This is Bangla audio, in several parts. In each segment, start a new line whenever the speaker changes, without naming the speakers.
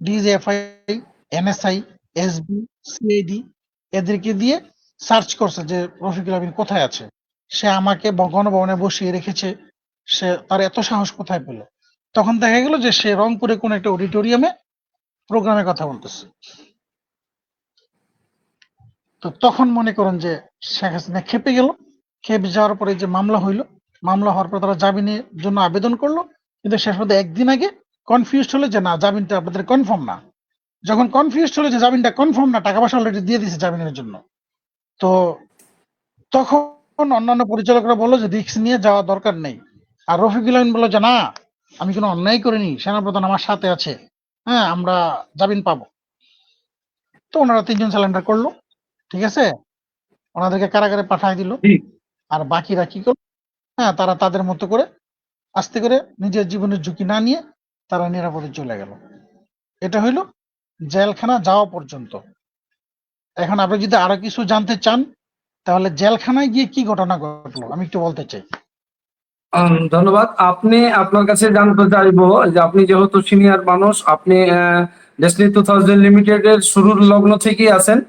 ডিজিএফআই, এনএসআই, এসবি, সিআইডি এদেরকে দিয়ে সার্চ করছে যে রফিকুল আমিন কোথায় আছে। সে আমাকে গণভবনে বসিয়ে রেখেছে। সে তার এত সাহস কোথায় পেল? তখন দেখা গেল যে সে রংপুরে কোন একটা অডিটোরিয়ামে প্রোগ্রামে কথা বলতেছে। তো তখন মনে করেন যে শেখ হাসিনা খেপে গেল। খেপে যাওয়ার পরে যে মামলা হইলো, মামলা হওয়ার পর তারা জামিনের জন্য আবেদন করলো, কিন্তু শেষ পর্যন্ত একদিন আগে কনফিউজড হলো যে না, জামিনটা আপনাদের কনফার্ম না। যখন কনফিউজড হলো যে জামিনটা কনফার্ম না, টাকা পয়সা অলরেডি দিয়ে দিয়েছে জামিনের জন্য, তো তখন অন্যান্য পরিচালকরা বললো যে রিস্ক নিয়ে যাওয়া দরকার নেই। আর রফিকুল আমিন বললো যে না, আমি কোনো অন্যায় করিনি, সেনাপ্রধান আমার সাথে আছে, হ্যাঁ আমরা জামিন পাবো। তো ওনারা 3 জন সারেন্ডার করলো, ঠিক আছে, ওনাদেরকে কারাগারে পাঠিয়ে দিল। আর বাকিরা কি করলো? হ্যাঁ, তারা তাদের মতো করে আস্তে করে নিজের জীবনের ঝুঁকি না নিয়ে তারা নিরাপদে চলে গেল। এটা হইল জেলখানা যাওয়া পর্যন্ত। এখন আপনি যদি আরো কিছু জানতে চান, তাহলে জেলখানায় গিয়ে কি ঘটনা ঘটলো আমি একটু বলতে চাই।
ধন্যবাদ। আপনি আপনার কাছে জানতে চাইবো যে আপনি যেহেতু সিনিয়র মানুষ, আপনি ডেসটিনি 2000 লিমিটেড এর শুরুর লগ্ন থেকেই আছেন।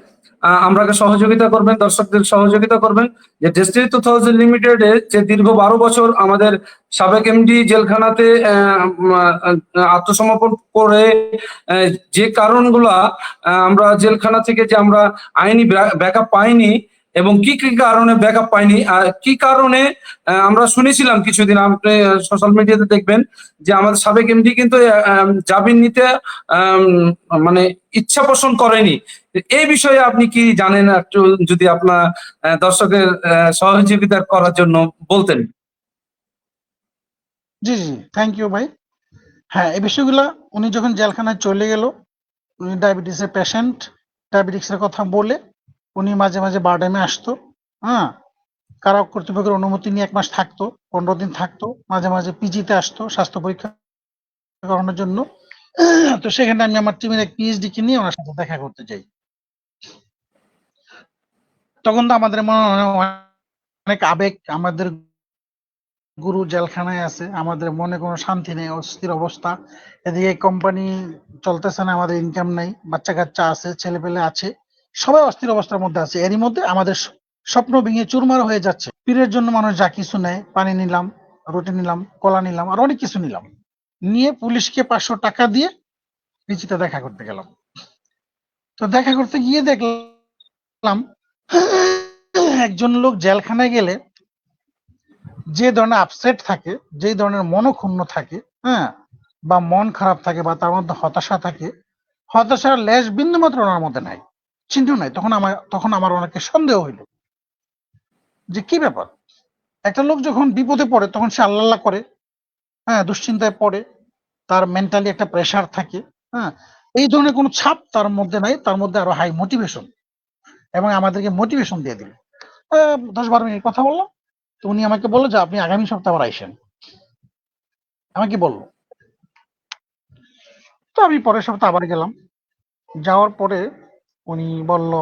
আমরাকে সহযোগিতা করবেন, দর্শকদের সহযোগিতা করবেন যে ডেসটিনি 2000 লিমিটেড এর যে দীর্ঘ 12 বছর আমাদের সাবেক এমডি জেলখানাতে আত্মসমর্পণ করে যে কারণগুলা আমরা জেলখানা থেকে যে আমরা আইনি ব্যাকআপ পাইনি এবং কি কি কারণে ব্যাকআপ পাইনি, কি কারণে আমরা শুনেছিলাম কিছুদিন, আপনি সোশ্যাল মিডিয়াতে দেখবেন যে আমাদের সাবেক এমডি কিন্তু জামিন নিতে মানে ইচ্ছা পোষণ করেনি। এই বিষয়ে আপনি কি জানেন, একটু যদি আপনার দর্শকের সহযোগিতা করার জন্য বলতেন।
জি জি, থ্যাংক ইউ ভাই। হ্যাঁ, এই বিষয়গুলা উনি যখন জেলখানায় চলে গেল, উনি ডায়াবেটিসের পেশেন্ট, ডায়াবেটিক্সের কথা বলে উনি মাঝে মাঝে বারডেমে আসতো। হ্যাঁ, কারা কর্তৃপক্ষের অনুমতি নিয়ে 1 মাস থাকতো, 15 দিন থাকতো, মাঝে মাঝে পিজিতে আসতো স্বাস্থ্য পরীক্ষা করানোর জন্য। তো সেখানে আমি আমার টিমের এক পিএইচডি কে নিয়ে ওনার সাথে দেখা করতে যাই। তখন তো আমাদের মনে হয় অনেক আবেগ, আমাদের গুরু জেলখানায় আছে, আমাদের মনে কোনো শান্তি নেই, অস্থির অবস্থা। এদিকে কোম্পানি চলতেছে না, আমাদের ইনকাম নাই, বাচ্চা কাচ্চা আছে, ছেলে পেলে আছে, সবাই অস্থির অবস্থার মধ্যে আছে। এরই মধ্যে আমাদের স্বপ্ন ভেঙে চুরমার হয়ে যাচ্ছে। পীরের জন্য মানুষ যা কিছু নেয়, পানি নিলাম, রুটি নিলাম, কলা নিলাম, আর অনেক কিছু নিলাম, নিয়ে পুলিশকে 500 টাকা দিয়ে পিজিতে দেখা করতে গেলাম। তো দেখা করতে গিয়ে দেখলাম একজন লোক জেলখানায় গেলে যে ধরনের আপসেট থাকে, যে ধরনের মনক্ষুণ্ণ থাকে, হ্যাঁ, বা মন খারাপ থাকে, বা তার মধ্যে হতাশা থাকে, হতাশার লেশ বিন্দু মাত্র ওনার মধ্যে নাই, চিহ্ন নাই। তখন আমার অনেকে সন্দেহ হইল যে কি ব্যাপার, একটা লোক যখন বিপদে পড়ে তখন সে আল্লাহ করে, হ্যাঁ, দুশ্চিন্তায় পড়ে, তার মেন্টালি একটা প্রেশার থাকে, হ্যাঁ, এই ধরনের কোনো ছাপ তার মধ্যে নাই। তার মধ্যে আরো হাই মোটিভেশন, এবং আমাদেরকে মোটিভেশন দিয়ে দিল। 10-12 মিনিট কথা বললাম, তো উনি আমাকে বললো যে আপনি আগামী সপ্তাহে আবার আইসেন, আমাকে বললো। তো আমি পরের সপ্তাহে আবার গেলাম। যাওয়ার পরে উনি বলল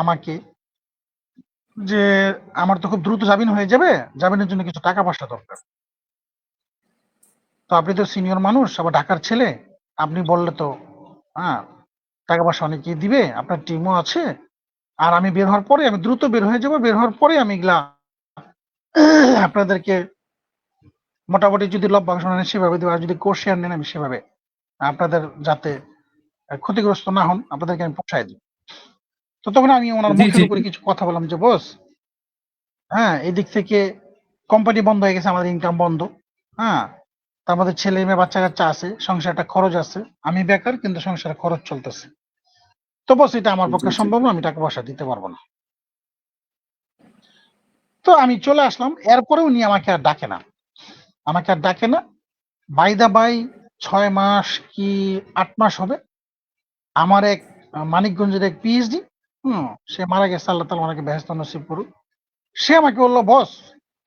আমাকে যে আমার তো খুব দ্রুত জামিন হয়ে যাবে, জামিনের জন্য কিছু টাকা পয়সা দরকার। তো আপনি তো সিনিয়র মানুষ, আবার ঢাকার ছেলে, আপনি বললে তো হ্যাঁ টাকা পয়সা অনেকেই দিবে, আপনার টিমও আছে। আর আমি বের হওয়ার পরে, আমি দ্রুত বের হয়ে যাবো, বের হওয়ার পরে আমি এগুলা আপনাদেরকে মোটামুটি যদি লভ্যাংশ নেন সেভাবে দেবো, আর যদি কোর্স শেয়ার নেন আমি সেভাবে, আপনাদের যাতে ক্ষতিগ্রস্ত না হন আপনাদেরকে আমি পোষায় দিই। তো তখন আমি ওনার
জি জি
মুখের উপরে কিছু কথা বললাম যে বস, হ্যাঁ, এদিক থেকে কোম্পানি বন্ধ হয়ে গেছে, আমাদের ইনকাম বন্ধ, হ্যাঁ, তার মধ্যে ছেলে মেয়ে বাচ্চা কাচ্চা আছে, সংসারটা খরচ আছে, আমি বেকার কিন্তু সংসারে খরচ চলতেছে। তো বস, এটা আমার পক্ষে সম্ভব না, আমি টাকা পয়সা দিতে পারবো না। তো আমি চলে আসলাম। এরপরে উনি আমাকে আর ডাকে না, আমাকে আর ডাকে না। বাই দা বাই 6 মাস কি 8 মাস হবে, আমার এক মানিকগঞ্জের এক পিএইচডি, সে মারা গেছে, আল্লাহ তাআলা ওনাকে বেহেশত নসিব করুক। সে আমাকে বললো বস,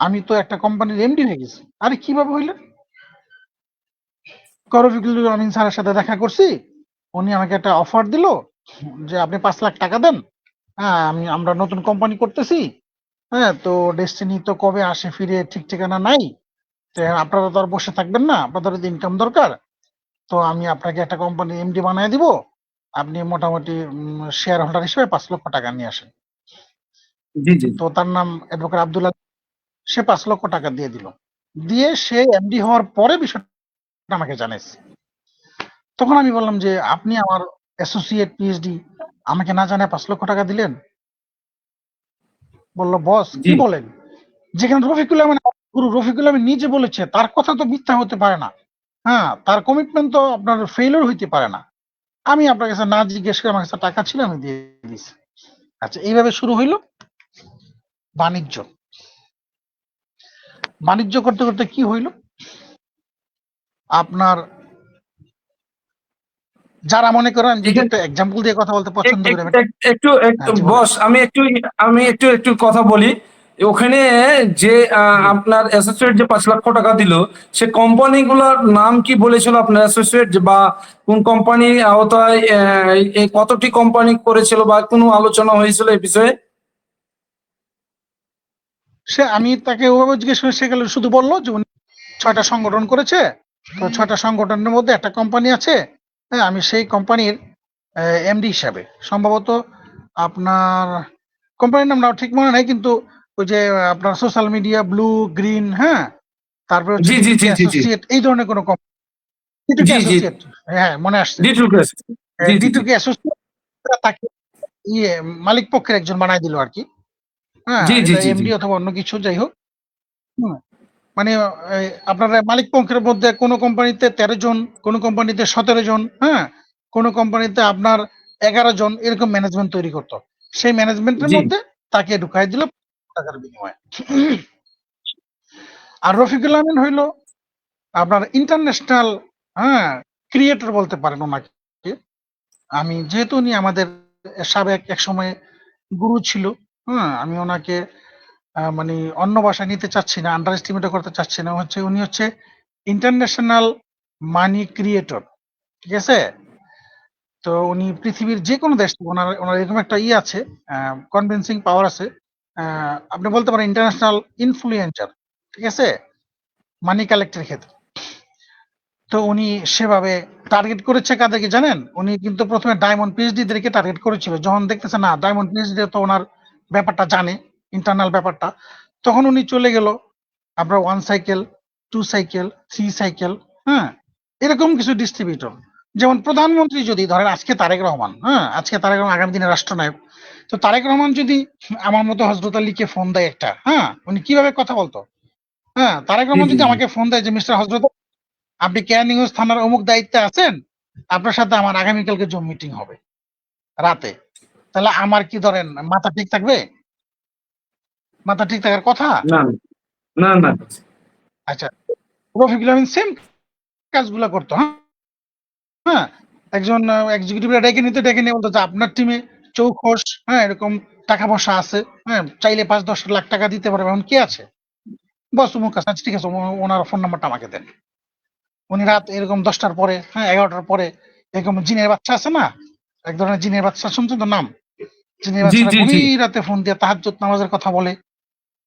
আমি তো একটা কোম্পানির এমডি হয়ে গেছি। আরে কিভাবে হইলেন? রফিকুল আমিন স্যারের সাথে দেখা করছি, উনি আমাকে একটা অফার দিল যে আপনি 5 লাখ টাকা দেন, হ্যাঁ, আমরা নতুন কোম্পানি করতেছি, হ্যাঁ, তো ডেস্টিনি তো কবে আসে ফিরে ঠিক ঠিকানা নাই, তো আপনারা তো আর বসে থাকবেন না, আপনাদের ইনকাম দরকার, তো আমি আপনাকে একটা কোম্পানি এমডি বানিয়ে দিব, আপনি মোটামুটি শেয়ার হোল্ডার হিসেবে 5 লক্ষ টাকা নিয়ে আসেন।
জি জি
তো তার নাম অ্যাডভোকেট আব্দুল্লাহ, সে 5 লক্ষ টাকা দিয়ে দিল, দিয়ে সে এমডি হওয়ার পরে বিষয়টা আমাকে জানাইছে। তখন আমি বললাম যে আপনি আমার অ্যাসোসিয়েট পিএইচডি, আমাকে না জানায় 5 লক্ষ টাকা দিলেন? বলল বস কি
জি
বলেন, যেখানে রফিকুল আহমেদ, গুরু রফিকুল আহমেদ নিজে বলেছে তার কথা তো মিথ্যা হতে পারে না, হ্যাঁ তার কমিটমেন্ট তো আপনার ফেলিওর হইতে পারে না, আমি আপনার কাছে না জিজ্ঞেস করে আমার কাছে টাকা ছিল আমি দিয়ে দিয়েছি। আচ্ছা, এইভাবে শুরু হইলো বাণিজ্য। বাণিজ্য করতে করতে কি হইল, আপনার যারা মনে করেন, যদি
এখানে
একটা এক্সাম্পল দিয়ে কথা বলতে পছন্দ করি আমি,
একটু একটু
হ্যাঁ জি বলেন।
বস, আমি একটু কথা বলি। ওখানে যে আপনার অ্যাসোসিয়েট যে 5 লক্ষ টাকা দিল, সে কোম্পানিগুলোর নাম কি বলেছিল আপনার অ্যাসোসিয়েট, বা কোন কোম্পানি আওতায় এই কতটি কোম্পানি করেছিল, বা কোনো আলোচনা হয়েছিল এই বিষয়ে?
সে আমি তাকে ওভাবে জিজ্ঞেস করি, সে গেল শুধু বললো যে উনি 6টা সংগঠন করেছে, তো 6টা সংগঠনের মধ্যে একটা কোম্পানি আছে, হ্যাঁ আমি সেই কোম্পানির এমডি হিসাবে, সম্ভবত আপনার কোম্পানির নাম নাও ঠিক মনে নাই, কিন্তু ওই যে আপনার সোশ্যাল মিডিয়া ব্লু গ্রিন, হ্যাঁ তারপরে হচ্ছে
জি জি
ডিটুকে
জি জি জি
অ্যাসোসিয়েট, এই ধরনের কোনো কোম্পানি, ডিটুকে
জি জি
অ্যাসোসিয়েট, হ্যাঁ মনে আসছে,
জি ঠিক আছে। জি জি জি
ডিটুকে অ্যাসোসিয়েট, তাকে ইয়ে মালিক পক্ষের একজন বানাই দিল আর কি, হ্যাঁ
জি জি
এটা
জি জি
এমডি অথবা অন্য কিছু যাই হোক। হুম, মানে আপনার মালিক পক্ষের মধ্যে কোনো কোম্পানিতে 13 জন, কোনো কোম্পানিতে 17 জন, হ্যাঁ কোনো কোম্পানিতে আপনার 11 জন, এরকম ম্যানেজমেন্ট তৈরি করতো। সেই ম্যানেজমেন্টের
জি
মধ্যে তাকে ঢুকাই দিল টাকার বিনিময়ে। আর রফিকুল আমিন হইলো আপনার ইন্টারন্যাশনাল, হ্যাঁ ক্রিয়েটর বলতে পারেন ওনাকে। আমি যেহেতু উনি আমাদের সাবেক এক সময় গুরু ছিল, হ্যাঁ আমি ওনাকে মানে অন্য ভাষায় নিতে চাচ্ছি না, আন্ডার এস্টিমেট করতে চাচ্ছি না, হচ্ছে উনি হচ্ছে ইন্টারন্যাশনাল মানি ক্রিয়েটর, ঠিক আছে? তো উনি পৃথিবীর যে কোনো দেশ থেকে, ওনার ওনার এরকম একটা আছে, কনভিন্সিং পাওয়ার আছে, আপনি বলতে পারেন ইন্টারন্যাশনাল ইনফ্লুয়েন্সার, ঠিক আছে, মানি কালেক্টের ক্ষেত্রে। তো উনি সেভাবে টার্গেট করেছে কাদেরকে জানেন? উনি কিন্তু প্রথমে ডায়মন্ড পিএইচডিদেরকে টার্গেট করেছিল, যখন দেখতেছে না ডায়মন্ড পিএইচডি তো ওনার ব্যাপারটা জানে, ইন্টারনাল ব্যাপারটা, তখন উনি চলে গেল আপনার 1 সাইকেল, 2 সাইকেল, 3 সাইকেল, হ্যাঁ এরকম কিছু ডিস্ট্রিবিউটর। যেমন প্রধানমন্ত্রী যদি ধরেন আজকে তারেক রহমান, হ্যাঁ আজকে তারেক রহমান আগামী দিনের রাষ্ট্রনায়ক, তো তারেক রহমান যদি আমার মতো হজরত আলীকে ফোন দেয় একটা, হ্যাঁ উনি কিভাবে কথা বলতো, হ্যাঁ তারেক
জি
রহমান
জি
যদি
জি
আমাকে ফোন দেয় যে মিস্টার হজরত, আপনি কেরানীগঞ্জ থানার অমুক দায়িত্বে আছেন, আপনার সাথে আমার আগামীকালকে জুম মিটিং হবে রাতে, তাহলে আমার কি ধরেন মাথা ঠিক থাকবে? মাথা ঠিক থাকার কথা?
না না না।
আচ্ছা, রফিকুল আমিন সেম কাজগুলা করতো, হ্যাঁ হ্যাঁ একজন এক্সিকিউটিভরা ডেকে নিতে, ডেকে নিয়ে বলতো যে আপনার টিমে চৌখোশ, হ্যাঁ এরকম টাকা পয়সা আছে, হ্যাঁ চাইলে 5-10 লাখ টাকা দিতে পারবে, এখন কে আছে? বস অমুক আছে, আচ্ছা ঠিক আছে, ওনার ফোন নাম্বারটা আমাকে দেন। উনি রাত এরকম 10টার পরে, হ্যাঁ 11টার পরে, এরকম জিনের বাচ্চা আছে না, এক ধরনের জিনের বাচ্চা, শুনছেন তো নাম? জিনের
জি
বাচ্চারা
জি জি
গভীর রাতে ফোন দিয়ে তাহাজ্জুদ নামাজের কথা বলে,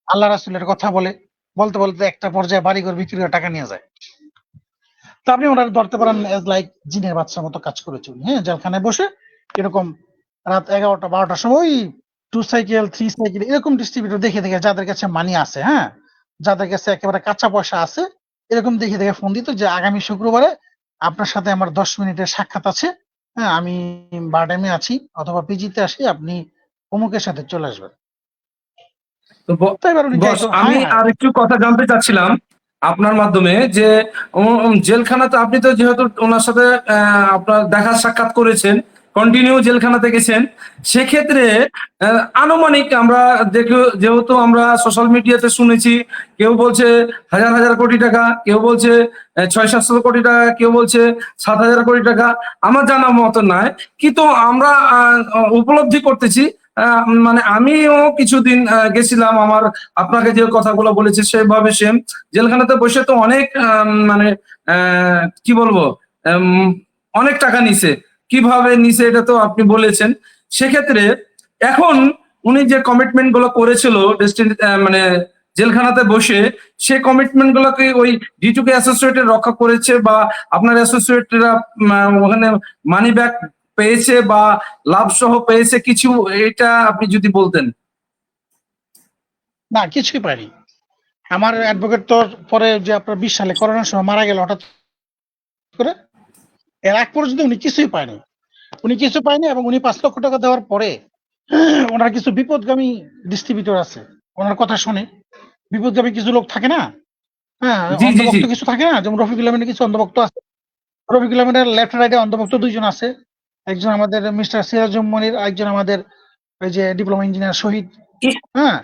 আল্লাহ রাসূলের কথা বলে, বলতে বলতে একটা পর্যায়ে বাড়িঘর বিক্রি করে টাকা নিয়ে যায়। তো আপনি ওনারা ধরতে পারেন এজ লাইক জিনের বাচ্চার মতো কাজ করেছে উনি, হ্যাঁ জেলখানায় বসে এরকম রাত 11টা 12টার সময় ওই 2 সাইকেল 3 সাইকেল এরকম ডিস্ট্রিবিউটর দেখে দেখে, যাদের কাছে মানি আছে, হ্যাঁ যাদের কাছে একেবারে কাঁচা পয়সা আছে, এরকম দেখে দেখে ফোন দিত যে আগামী শুক্রবারে আপনার সাথে আমার 10 মিনিটের সাক্ষাৎ আছে, হ্যাঁ আমি বারডেমে আছি অথবা পিজিতে আসি, আপনি অমুকের সাথে চলে আসবেন।
তো
তো এবার উনি
বস,
যাইতো,
আমি
হায় হায়।
আর একটু কথা জানতে চাচ্ছিলাম আপনার মাধ্যমে, যে জেলখানাতে আপনি তো যেহেতু ওনার সাথে আপনার দেখা সাক্ষাৎ করেছেন, কন্টিনিউ জেলখানাতে গেছেন, সেক্ষেত্রে আনুমানিক আমরা দেখি, যেহেতু আমরা সোশ্যাল মিডিয়াতে শুনেছি, কেউ বলছে হাজার হাজার কোটি টাকা, কেউ বলছে 600-700 কোটি টাকা, কেউ বলছে 7,000 কোটি টাকা, আমার জানা মতো নয়, কিন্তু আমরা উপলব্ধি করতেছি, মানে আমিও কিছুদিন গেছিলাম, আমার আপনাকে যে কথাগুলো বলেছে সেভাবে সেম, জেলখানাতে বসে তো অনেক মানে কি বলবো, উম, অনেক টাকা নিছে, কিভাবে নিছে এটা তো আপনি বলেছেন। সেক্ষেত্রে এখন উনি যে কমিটমেন্ট গুলো করেছিল মানে জেলখানাতে বসে সে কমিটমেন্ট গুলোকে ওই D2K অ্যাসোসিয়েটেড রক্ষা করেছে, বা আপনার অ্যাসোসিয়েটরা ওখানে মানি ব্যাক পেয়েছে বা লাভ সহ পেয়েছে কিছু, এটা আপনি যদি বলতেন।
না, কিছুই পাইনি। আমার অ্যাডভোকেট তো পরে যে আপনার 20 সালে করোনার সময় মারা গেল হঠাৎ করে, এর আগ পর্যন্ত উনি কিছুই পায়নি। এবং উনি 5 লক্ষ টাকা দেওয়ার পরে ওনার কিছু বিপদগামী ডিস্ট্রিবিউটর আছে, ওনার কথা শুনে বিপদগামী কিছু লোক থাকে না, হ্যাঁ,
জি জি জি।
অন্ধভক্ত কিছু থাকে না, যেমন রফিকুল আহমেদের কিছু অন্ধভক্ত আছে। রফিকুল আহমেদের লেফট রাইটে অন্ধভক্ত 2 জন আছে। একজন আমাদের মিস্টার সিরাজুম মনির, একজন আমাদের ওই যে ডিপ্লোমা ইঞ্জিনিয়ার শহীদ, হ্যাঁ,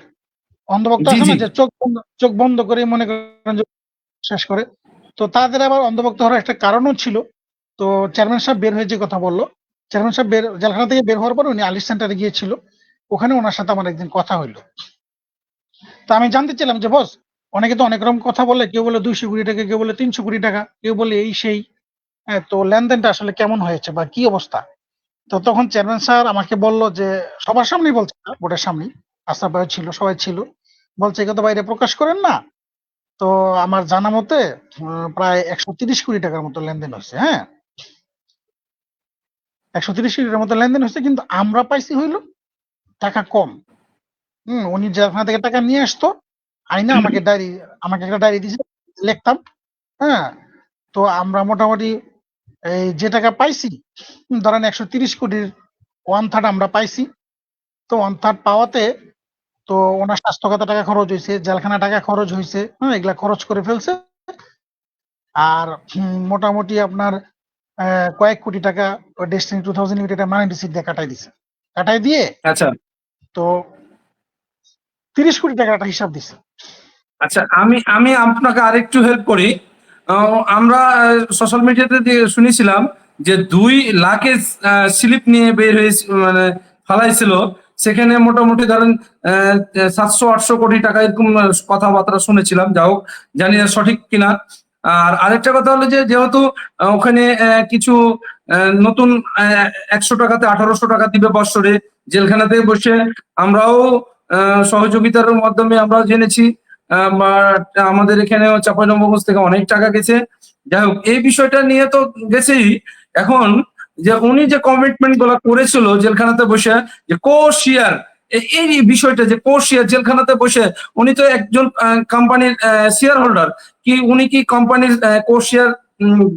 অন্ধভক্ত
জি
আছে
জি।
না, যে চোখ বন্ধ করে মনে করেন যে শেষ করে। তো তাদের আবার অন্ধভক্ত হওয়ার একটা কারণও ছিল। তো চেয়ারম্যান সাহেব বের হয়ে যে কথা বললো, চেয়ারম্যান সাহেব জেলখানা থেকে বের হওয়ার পর উনি আলিশ সেন্টারে গিয়েছিল, ওখানে ওনার সাথে আমার একদিন কথা হইলো। তো আমি জানতে চাইলাম যে বস, অনেকে তো অনেক রকম কথা বলে, কেউ বলে 200 কোটি টাকা, কেউ বলে 300 কোটি টাকা, কেউ বলে এই সেই, হ্যাঁ, তো লেনদেনটা আসলে কেমন হয়েছে বা কি অবস্থা? তো তখন চেয়ারম্যান স্যার আমাকে বলল যে, সবার সামনেই বলছে না, বোর্ডের সামনেই, আশরাফ ভাই ছিল, সবাই ছিল, বলছে এগুলো তো বাইরে প্রকাশ করেন না। তো আমার জানা মতে প্রায় 130 কোটি টাকার মতো লেনদেন হচ্ছে, হ্যাঁ, 130 কোটি টাকার মতো লেনদেন হচ্ছে, কিন্তু আমরা পাইছি হইলো টাকা কম। উনি যেখান থেকে টাকা নিয়ে আসতো, আইনা আমাকে একটা ডায়েরি দিয়েছে, লিখতাম, হ্যাঁ। তো আমরা মোটামুটি এই যে টাকা পাইছি, ধরেন 130 কোটির 1/3 আমরা পাইছি। তো 1/3 পাওয়াতে তো ওনার স্বাস্থ্যগত টাকা খরচ হয়েছে, জেলখানা টাকা খরচ হয়েছে, হ্যাঁ, এগুলা খরচ করে ফেলছে। আর মোটামুটি আপনার কয়েক কোটি টাকা ডেস্টিনি 2000 লিমিটেড মানি রিসিট দিয়ে কাটাই দিয়ে
আচ্ছা
তো 30 কোটি টাকা একটা হিসাব দিছে।
আচ্ছা, আমি আমি আপনাকে আরেকটু হেল্প করি। আমরা সোশ্যাল মিডিয়াতে শুনেছিলাম যে 2 লাখের স্লিপ নিয়ে বের হয়ে মানে ফালাইছিল, সেখানে মোটামুটি ধরেন 700-800 কোটি টাকা এরকম কথাবার্তা শুনেছিলাম। যাই হোক, জানি না সঠিক কিনা। আর আরেকটা কথা হলো যে যেহেতু ওখানে কিছু নতুন 100 টাকাতে 1800 টাকা দিবে বৎসরে, জেলখানাতে বসে আমরাও সহযোগিতার মাধ্যমে আমরা জেনেছি। আমাদের এখানে চাঁপাইনবাবগঞ্জ থেকে অনেক টাকা গেছে। যাই হোক, এই বিষয়টা নিয়ে তো গেছেই। এখন যে উনি যে কমিটমেন্ট গুলা করেছিল জেলখানাতে বসে, যে শেয়ার, এই বিষয়টা যে শেয়ার জেলখানাতে বসে, উনি তো একজন কোম্পানির শেয়ার হোল্ডার, কি উনি কি কোম্পানির শেয়ার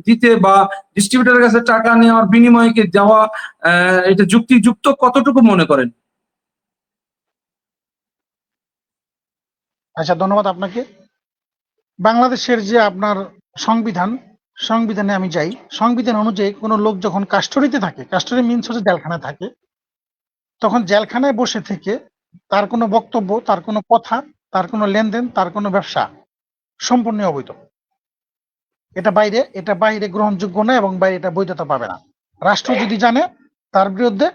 দিতে বা ডিস্ট্রিবিউটরের কাছে টাকা নেওয়ার বিনিময়ে কি দেওয়া, এটা যুক্তিযুক্ত কতটুকু মনে করেন?
আচ্ছা, ধন্যবাদ আপনাকে। বাংলাদেশের যে আপনার সংবিধানে আমি যাই, সংবিধান অনুযায়ী কোনো লোক যখন কাস্টডিতে থাকে, কাস্টডি মিনস হচ্ছে জেলখানায় থাকে, তখন জেলখানায় বসে থেকে তার কোনো বক্তব্য, তার কোনো কথা, তার কোনো লেনদেন, তার কোনো ব্যবসা সম্পূর্ণ অবৈধ। এটা বাইরে গ্রহণযোগ্য না, এবং বাইরে এটা বৈধতা পাবে না। রাষ্ট্র যদি জানে, তার বিরুদ্ধে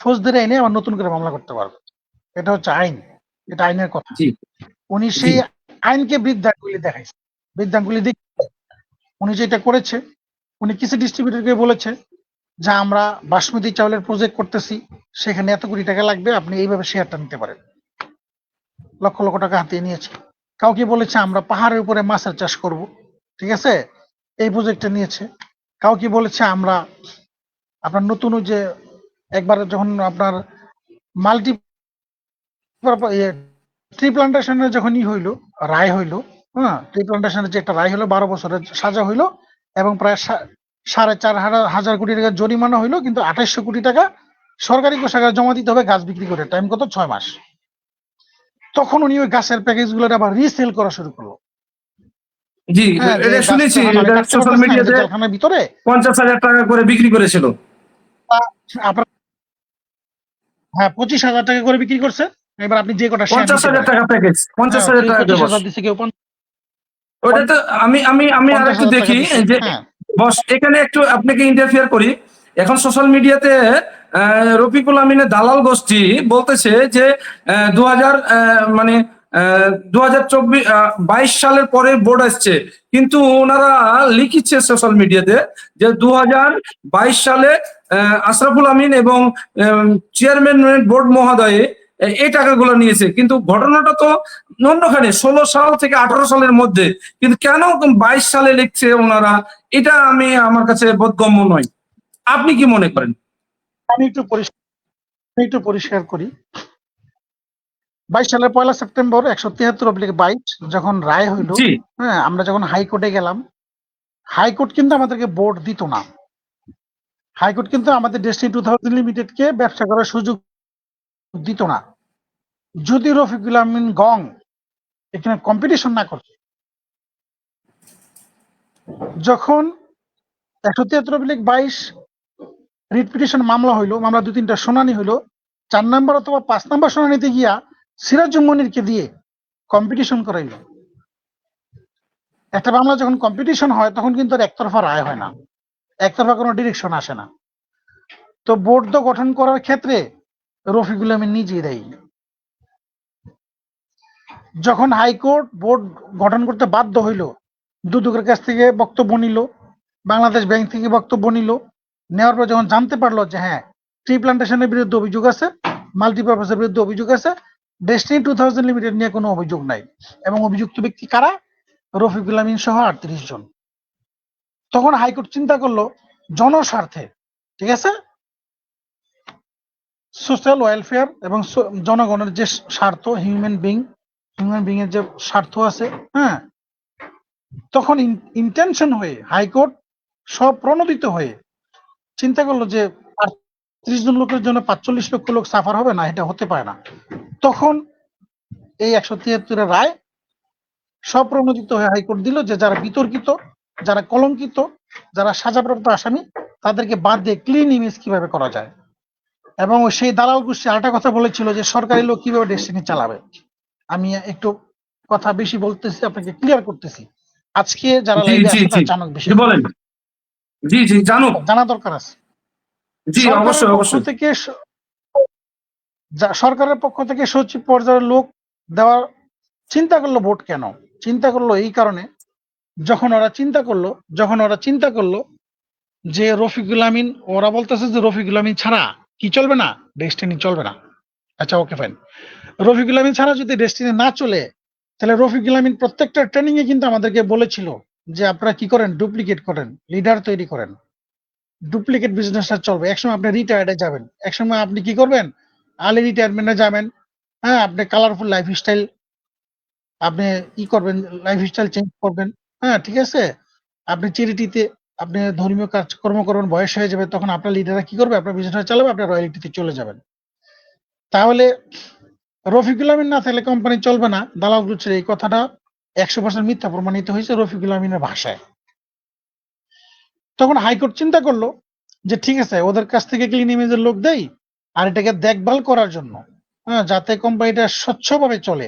ফৌজদারি আইনে আবার নতুন করে মামলা করতে পারবে। এটা হচ্ছে আইন, এটা আইনের কথা।
জি
উনি
জি
সেই আইনকে বৃদ্ধাঙ্গুলি দেখাইছে, বৃদ্ধাঙ্গুলি দিক উনি যেটা করেছে, উনি কিছু ডিস্ট্রিবিউটরকে বলেছে যে আমরা বাসমতি চাউলের প্রজেক্ট করতেছি, সেখানে এত কোটি টাকা লাগবে, আপনি এইভাবে শেয়ারটা নিতে পারেন। লক্ষ লক্ষ টাকা হাতিয়ে নিয়েছে। কাউকে বলেছে আমরা পাহাড়ের উপরে মাছের চাষ করব, ঠিক আছে, এই প্রজেক্টটা নিয়েছে। কাউকে বলেছে আমরা আপনার নতুন ওই যে একবার যখন আপনার মাল্টি ট্রি প্লান্টেশনের যখন হইলো, রায় হইলো, হ্যাঁ, ট্রি প্লান্টেশনের যে একটা রায় হলো, 12 বছরের সাজা হইলো, এবং প্রায় 4,500 কোটি টাকা জরিমানা হইলো, কিন্তু 2800 কোটি টাকা সরকারি কোষাগারে জমা দিতে হবে গাছ বিক্রি করে। টাইম কত? 6 মাস। তখন উনি ওই গাছের প্যাকেজ গুলো আবার রিসেল করা শুরু করলো।
জি,
হ্যাঁ, যে
এটা
গাছ তো
শুনেছি,
এখন আমি
এটা
কাটতে
সোশ্যাল
পারতেছি না, আমি তো
মিডিয়াতে
জেলখানার ভিতরে।
50,000 টাকা করে বিক্রি করেছিল।
আপনার, হ্যাঁ, 25,000 টাকা করে বিক্রি করছে। এবার আপনি যে কটা শেয়ার নিতে
50,000
পারেন।
টাকা প্যাকেজ,
হ্যাঁ,
50,000
কেউ
টাকা করে বস।
25,000 দিচ্ছে, কেউ
ওটা তো আমি আমি আমি আরেকটু
50,000 টাকা
দেখি
দিচ্ছে।
যে
হ্যাঁ,
বস, এখানে একটু আপনাকে ইন্টারফিয়ার করি। এখন সোশ্যাল মিডিয়াতে রফিকুল আমিনের দালাল গোষ্ঠী বলতেছে যে 2000 মানে 2022 সালের পরে বোর্ড আসছে, কিন্তু ওনারা লিখিচ্ছে সোশ্যাল মিডিয়াতে যে 2022 সালে আশরাফুল আমিন এবং চেয়ারম্যান বোর্ড মহোদয়ে এই টাকাগুলো নিয়েছে, কিন্তু ঘটনাটা তো অন্যখানে 16 সাল থেকে 18 সালের মধ্যে, কিন্তু কেন 22 সালে লিখছে ওনারা, এটা আমার কাছে বোধগম্য নয়। আপনি কি মনে করেন?
আমি একটু পরিষ্কার করি। 22 সালের 1 সেপ্টেম্বর 173/22 যখন রায় হইল,
জি
হ্যাঁ, আমরা যখন হাইকোর্টে গেলাম, হাইকোর্ট কিন্তু আমাদেরকে বোর্ড দিত না। হাইকোর্ট কিন্তু আমাদের ডেস্টিনি 2000 লিমিটেডকে ব্যবসা করার সুযোগ দিত না। যদি রফিকুল আমিন গং এখানে কম্পিটিশন না করত, যখন 173/22 রিট পিটিশন মামলা হইলো, মামলা 2-3টা শুনানি হইলো, 4 নম্বর অথবা 5 নম্বর শুনানিতে গিয়া সিরাজুম মনিরকে দিয়ে কম্পিটিশন করাইল। একটা মামলা যখন কম্পিটিশন হয় তখন কিন্তু আর একতরফা রায় হয় না, একতরফা কোনো ডিরেকশন আসে না। তো বোর্ড তো গঠন করার ক্ষেত্রে রফিকুল আমিন নিজেই দায়ী। যখন হাইকোর্ট বোর্ড গঠন করতে বাধ্য হইল, দুদকের কাছ থেকে বক্তব্য নিল, বাংলাদেশ ব্যাংক থেকে বক্তব্য নিল, নেওয়ার পর যখন জানতে পারলো যে হ্যাঁ, ট্রি প্লান্টেশনের বিরুদ্ধে অভিযোগ আছে, মাল্টিপারপাসের বিরুদ্ধে অভিযোগ আছে, ডেস্টিনি 2000 লিমিটেড নিয়ে কোনো অভিযোগ নাই, এবং অভিযুক্ত ব্যক্তি কারা? রফিকুল আমিন সহ 38 জন। তখন হাইকোর্ট চিন্তা করলো জনস্বার্থে, ঠিক আছে, সোশ্যাল ওয়েলফেয়ার এবং জনগণের যে স্বার্থ, হিউম্যান বিং এর যে স্বার্থ আছে, হ্যাঁ, তখন ইন্টেনশন হয়ে হাইকোর্ট স্বপ্রণোদিত হয়ে চিন্তা করলো যে 38 জন লোকের জন্য 45 লক্ষ লোক সাফার হবে না, এটা হতে পারে না। তখন এই 173 এর রায় স্বপ্রণোদিত হয়ে হাইকোর্ট দিল যে যারা বিতর্কিত, যারা কলঙ্কিত, যারা সাজাপ্রাপ্ত আসামি, তাদেরকে বাদ দিয়ে ক্লিন ইমেজ কিভাবে করা যায়। এবং সেই দালাল গোষ্ঠী আরেকটা কথা বলেছিল যে সরকারি লোক কিভাবে ডেস্টিনি চালাবে। আমি একটু কথা বেশি বলতেছি, আপনাকে ক্লিয়ার করতেছি। আজকে যারা
জি
লাইভে
জি
আছে
জি
তারা জানুক বিষয়,
জি বলেন। জি জি জানুক।
জানা দরকার আছে।
জি
সরকারের
অবশ্যই
পক্ষ
অবশ্যই।
থেকে সরকারের পক্ষ থেকে সচিব পর্যায়ের লোক দেওয়ার চিন্তা করলো বোর্ড কেন? চিন্তা করলো এই কারণে, যখন ওরা চিন্তা করলো যে রফিকুল আমিন, ওরা বলতেছে যে রফিকুল আমিন ছাড়া কি চলবে না, ডেস্টিনি চলবে না। আচ্ছা ওকে ফাইন, রফিকুল আমিন ছাড়া যদি ডেস্টিনি না চলে, তাহলে রফিকুল আমিন প্রত্যেকটা ট্রেনিং এ কিন্তু আমাদেরকে বলেছিল যে আপনারা কি করেন, ডুপ্লিকেট করেন, লিডার তৈরি করেন, ডুপ্লিকেট বিজনেসটা চলবে। একসময় আপনি রিটায়ার্ডে যাবেন, একসময় আপনি কি করবেন, আর্লি রিটায়ারমেন্টে যাবেন, হ্যাঁ, আপনি কালারফুল লাইফস্টাইল, আপনি ই করবেন, লাইফস্টাইল চেঞ্জ করবেন, হ্যাঁ, ঠিক আছে, আপনি চ্যারিটিতে, আপনি ধর্মীয় কাজকর্ম করবেন, বয়স হয়ে যাবে, তখন আপনার লিডাররা কি করবে, আপনার বিজনেসটা চালাবে, আপনার রয়্যালিটিতে চলে যাবেন। তাহলে রফিকুল আমিন না থাকলে কোম্পানি চলবে না, দালাল গোষ্ঠীর এই কথাটা 100% মিথ্যা প্রমাণিত হয়েছে রফিকুল আমিনের ভাষায়। তখন হাইকোর্ট চিন্তা করলো যে ঠিক আছে, ওদের কাছ থেকে ক্লিন ইমেজের লোক দেই, আর এটাকে দেখভাল করার জন্য, হ্যাঁ, যাতে কোম্পানিটা স্বচ্ছভাবে চলে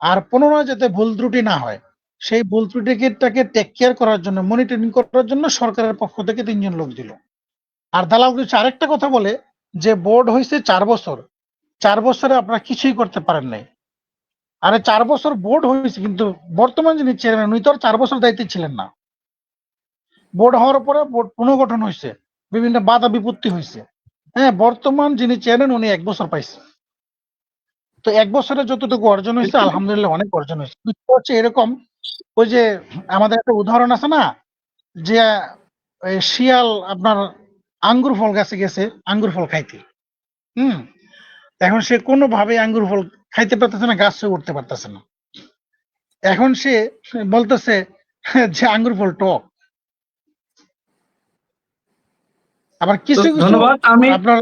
আর পুনরায় যাতে ভুল ত্রুটি না হয়, সেই ভুল ত্রুটিটাকে টেক কেয়ার করার জন্য, মনিটরিং করার জন্য সরকারের পক্ষ থেকে 3 জন লোক দিল। আর দালাল গোষ্ঠী আরেকটা কথা বলে যে বোর্ড হয়েছে 4 বছর, 4 বছরে আপনারা কিছুই করতে পারেন নাই। আরে 4 বছর বোর্ড হয়েছে, কিন্তু বর্তমান যিনি চেয়ারম্যান উনি তো আর 4 বছর দায়িত্বে ছিলেন না। বোর্ড হওয়ার পরে বোর্ড পুনর্গঠন হয়েছে, বিভিন্ন বাধা বিপত্তি হয়েছে, হ্যাঁ, বর্তমান যিনি চেয়ারম্যান উনি 1 বছর পাইছে। তো 1 বছরে যতটুকু অর্জন হয়েছে আলহামদুলিল্লাহ অনেক অর্জন হয়েছে। হচ্ছে এরকম, ওই যে আমাদের একটা উদাহরণ আছে না, যে শিয়াল আপনার আঙ্গুর ফল গাছে গেছে আঙ্গুর ফল খাইতে, হুম, এখন সে কোনোভাবে আঙ্গুর ফল খাইতে পারতেছে না, গাছে উঠতে পারতেছে না। এখন সে বলতেছে যে আঙ্গুর ফল টক। আবার কিছু কিছু
ধন্যবাদ।
আপনার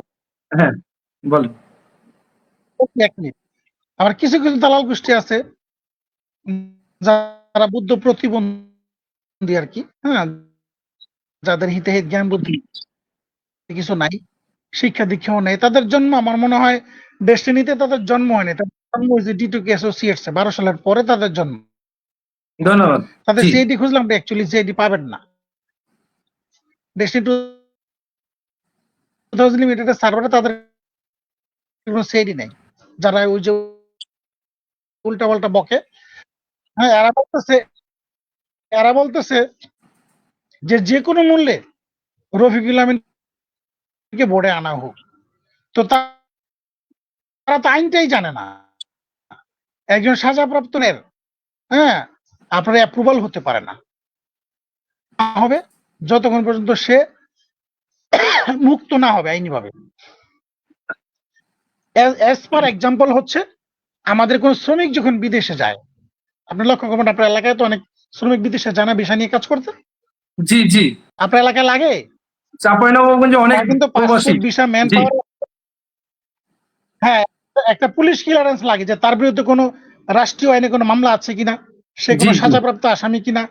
হ্যাঁ বলেন।
1 মিনিট, আবার কিছু কিছু দালাল গোষ্ঠী আছে যারা বুদ্ধ প্রতিবন্ধী আর কি, হ্যাঁ, যাদের হিতাহিত জ্ঞান বুদ্ধি কিছু নাই, শিক্ষা দীক্ষাও নেই, তাদের জন্ম আমার মনে হয় ডেস্টিনিতে তাদের জন্ম হয়নি, তাদের জন্ম হয়েছে D2K অ্যাসোসিয়েটস 12 সালের পরে তাদের জন্ম।
ধন্যবাদ।
তাদের
জি
সিআইডি খুঁজলাম, অ্যাকচুয়ালি সিআইডি পাবেন না। ডেস্টিনি 2000 লিমিটেডের সার্ভারে তাদের কোনো সিআইডি নেই, যারা ওই যে উল্টাপাল্টা বকে, হ্যাঁ, এরা বলতেছে যে যে কোনো মূল্যে রফিকুল আমিনকে বোর্ডে আনা হোক। তো তারা তো আইনটাই জানে না। একজন সাজাপ্রাপ্তনের আপনার অ্যাপ্রুভাল হতে পারে না হবে যতক্ষণ পর্যন্ত সে মুক্ত না হবে আইনিভাবে। এজ পার এক্সাম্পল হচ্ছে আমাদের কোন শ্রমিক যখন বিদেশে যায়, আপনি লক্ষ্য করবেন আপনার এলাকায় তো অনেক শ্রমিক বিদেশে যায় না ভিসা নিয়ে কাজ করতে।
জি জি,
আপনার এলাকায় লাগে?
চাঁপাইনবাবগঞ্জে অনেক
কিন্তু
প্রবাসী।
পাসপোর্ট ভিসা ম্যান পাওয়ার, হ্যাঁ, একটা পুলিশ ক্লিয়ারেন্স লাগে যে তার বিরুদ্ধে কোনো রাষ্ট্রীয় আইনে কোনো মামলা আছে কিনা, সে কোনো সাজাপ্রাপ্ত আসামি কিনা,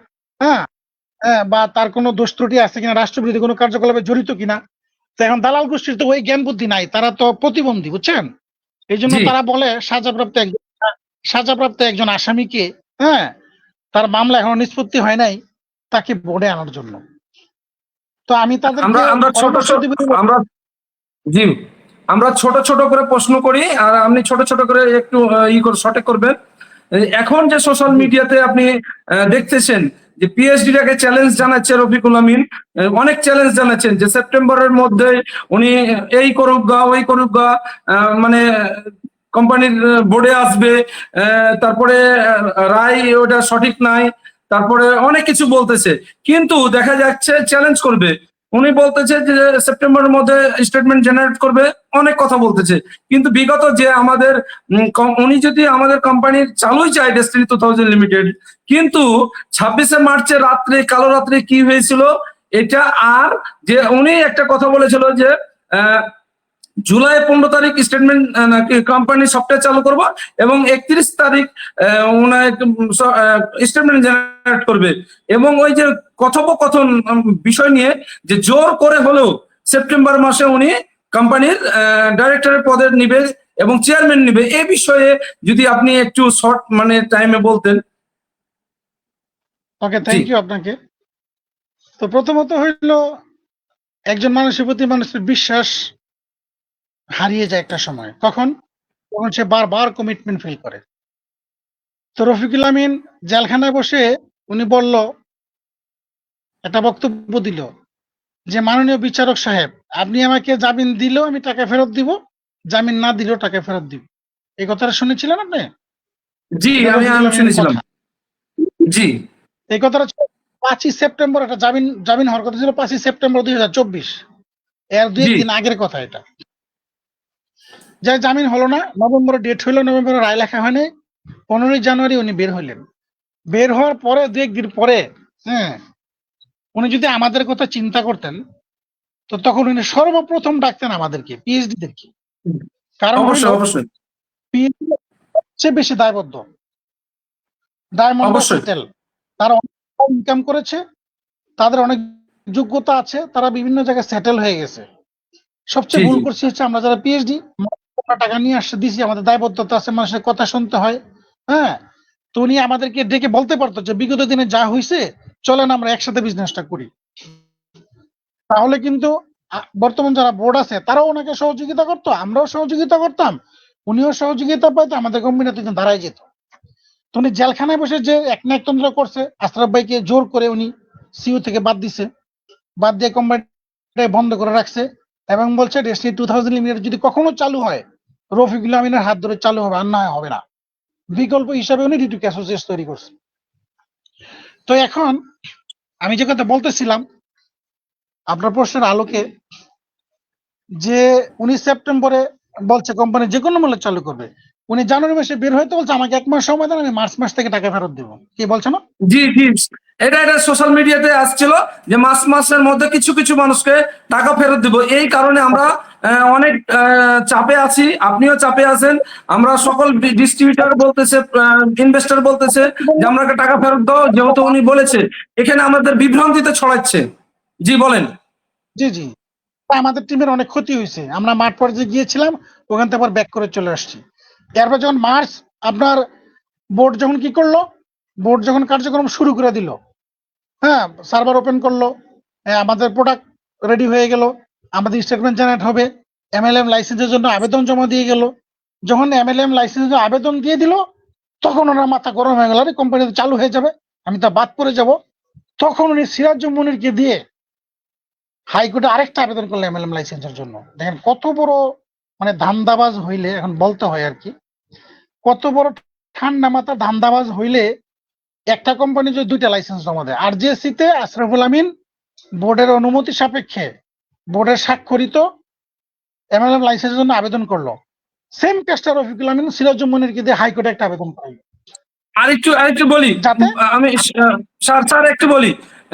বা তার কোনো দোষ ত্রুটি আছে কিনা, রাষ্ট্রবিরোধী কোনো কার্যকলাপে জড়িত কিনা। তো এখন দালাল গোষ্ঠীর তো ওই জ্ঞান বুদ্ধি নাই, তারা তো প্রতিবন্ধী, বুঝছেন? এই জন্য তারা বলে সাজাপ্রাপ্ত একজন আসামিকে, তার মামলা এখনো নিষ্পত্তি হয় নাই, তাকে বোর্ডে আনার জন্য। তো আমি তাদেরকে
আমরা ছোট ছোট করে প্রশ্ন করি, আর আপনি ছোট ছোট করে একটু সঠিক করবেন। এখন যে সোশ্যাল মিডিয়াতে আপনি দেখতেছেন যে পিএইচডিটাকে চ্যালেঞ্জ জানাচ্ছে রফিকুল আমিন, অনেক চ্যালেঞ্জ জানাচ্ছেন যে সেপ্টেম্বরের মধ্যে উনি এই করুক গা ওই করুক গা, মানে কোম্পানির বোর্ডে আসবে, তারপরে রায় ওটা সঠিক নাই, তারপরে অনেক কিছু বলতেছে, কিন্তু দেখা যাচ্ছে চ্যালেঞ্জ করবে। উনি বলতেছে যে সেপ্টেম্বরের মধ্যে স্টেটমেন্ট জেনারেট করবে, অনেক কথা বলতেছে, কিন্তু বিগত যে আমাদের উনি যদি আমাদের কোম্পানির চালুই চায় ডেস্টিনি 2000 লিমিটেড, কিন্তু 26শে মার্চের রাত্রে কালো রাত্রে কি হয়েছিল এটা, আর যে উনি একটা কথা বলেছিল যে জুলাই 15 তারিখ স্টেটমেন্ট কোম্পানি সফটওয়্যার চালু করব এবং 31 তারিখ স্টেটমেন্ট জেনারেট করবে, এবং ওই যে কথোপকথন বিষয় নিয়ে যে জোর করে হলেও সেপ্টেম্বর মাসে উনি কোম্পানির ডাইরেক্টরের পদে নিবে এবং চেয়ারম্যান নিবে, এই বিষয়ে যদি আপনি একটু শর্ট মানে টাইমে বলতেন।
ওকে, থ্যাংক ইউ আপনাকে। তো প্রথমত হইল একজন মানুষের প্রতি মানুষের বিশ্বাস হারিয়ে যায় একটা সময়, কখন সে বারবার কমিটমেন্ট ফিল করে। তো রফিকুল আমিন জেলখানায় বসে উনি বলল, একটা বক্তব্য দিল যে মাননীয় বিচারক সাহেব, আপনি আমাকে জামিন দিলেও আমি টাকা ফেরত দিব, জামিন না দিলেও টাকা ফেরত দিব। এই কথাটা শুনেছিলেন আপনি?
জি, আমি শুনেছিলাম। জি,
এই কথাটা 5ই সেপ্টেম্বর, একটা জামিন হওয়ার কথা ছিল 5ই সেপ্টেম্বর 2024, এর 2 দিন আগের কথা এটা। যে জামিন হলো না, নভেম্বরে ডেট হইলো, নভেম্বরে রায় লেখা হয়নি, 15ই জানুয়ারি উনি বের হইলেন। বের হওয়ার পরে 2 দিন পরে উনি যদি আমাদের কথা চিন্তা করতেন, তো তখন উনি সর্বপ্রথম ডাকতেন আমাদেরকে, পিএইচডি দেরকে। কারণ
অবশ্যই
পিএইচডি সবচেয়ে বেশি দায়বদ্ধ, ডায়মন্ড সেটেল, তারা অনেক ইনকাম করেছে, তাদের অনেক যোগ্যতা আছে, তারা বিভিন্ন জায়গায় সেটেল হয়ে গেছে। সবচেয়ে ভুল করছি হচ্ছে আমরা যারা পিএইচডি টাকা নিয়ে আসছে দিছি, আমাদের দায়বদ্ধতা আছে, মানুষের কথা শুনতে হয়। তো উনি আমাদেরকে ডেকে বলতে পারতো যে বিগত দিনে যা হয়েছে চলেন আমরা একসাথে বিজনেসটা করি। তাহলে কিন্তু বর্তমান যারা বোর্ড আছে তারাও ওনাকে সহযোগিতা করতো, আমরাও সহযোগিতা করতাম, উনিও সহযোগিতা পাইতো, আমাদের কোম্পানি কিন্তু দাঁড়ায় যেত। তো উনি জেলখানায় বসে যে একনায়কতন্ত্র করছে, আশরাফ ভাইকে জোর করে উনি সিইও থেকে বাদ দিছে, বাদ দিয়ে কোম্পানিটা বন্ধ করে রাখছে এবং বলছে ডেস্টিনি 2000 লিমিটেড যদি কখনো চালু হয় রফিকুল আমিনের হাত ধরে চালু হবে, আর না হবে না। বিকল্প হিসাবে উনি ডিটুক অ্যাসোসিয়েটস তৈরি করছে। তো এখন আমি যে কথা বলতেছিলাম আপনার প্রশ্নের আলোকে, যে উনি সেপ্টেম্বরে বলছে কোম্পানি যে কোনো মূল্যে চালু করবে, উনি জানুয়ারি মাসে বের হইতে বলছে আমাকে 1 মাস সময় দেন, আমি মার্চ মাস থেকে টাকা ফেরত দেবো। কি বলছে না?
জি জি, এটা সোশ্যাল মিডিয়াতে আসছিল যে মার্চ মাসের মধ্যে কিছু কিছু মানুষকে টাকা ফেরত দিব। এই কারণে আমরা অনেক চাপে আছি, আপনিও চাপে আছেন, আমরা সকল ডিস্ট্রিবিউটর বলতেছে, ইনভেস্টর বলতেছে যে আমরা টাকা ফেরত দাও, যেহেতু উনি বলেছে, এখানে আমাদের বিভ্রান্তিতে ছড়াচ্ছে। জি বলেন।
জি জি, আমাদের টিমের অনেক ক্ষতি হয়েছে, আমরা মাঠ পর্যায়ে গিয়েছিলাম, ওখান থেকে আবার ব্যাক করে চলে আসছি। এরপর যখন মার্চ আপনার বোর্ড যখন কি করলো, বোর্ড যখন কার্যক্রম শুরু করে দিল, সার্ভার ওপেন করলো, আমাদের প্রোডাক্ট রেডি হয়ে গেল, আমাদের স্টেটমেন্ট জেনারেট হবে, এমএলএম লাইসেন্সের জন্য আবেদন জমা দিয়ে গেল। যখন এমএলএম লাইসেন্সের আবেদন দিয়ে দিল, তখন ওনার মাথা গরম হয়ে গেল, আরে কোম্পানি চালু হয়ে যাবে, আমি তা বাদ পড়ে যাব। তখন উনি সিরাজ মনিরকে দিয়ে হাইকোর্টে আরেকটা আবেদন করলো এমএলএম লাইসেন্সের জন্য। দেখেন কত বড় মানে ধান্দাবাজ হইলে, এখন বলতে হয় আর কি, কত বড় ঠান্ডা মাথা ধান্দাবাজ হইলে একটা কোম্পানি যদি 2টা লাইসেন্স জমা দেয়। আরজিএসসি তে আশরাফুল আমিন বোর্ডের অনুমতি সাপেক্ষে বোর্ডের স্বাক্ষরিত এমএলএম লাইসেন্সের জন্য আবেদন করলো। সেম কেসটা রফিকুল আমিন সিরাজুল মনিরকে দিয়ে হাইকোর্টে একটা আবেদন করলো,
আরেকটু বলি,
যাতে
আমি স্যার একটু বলি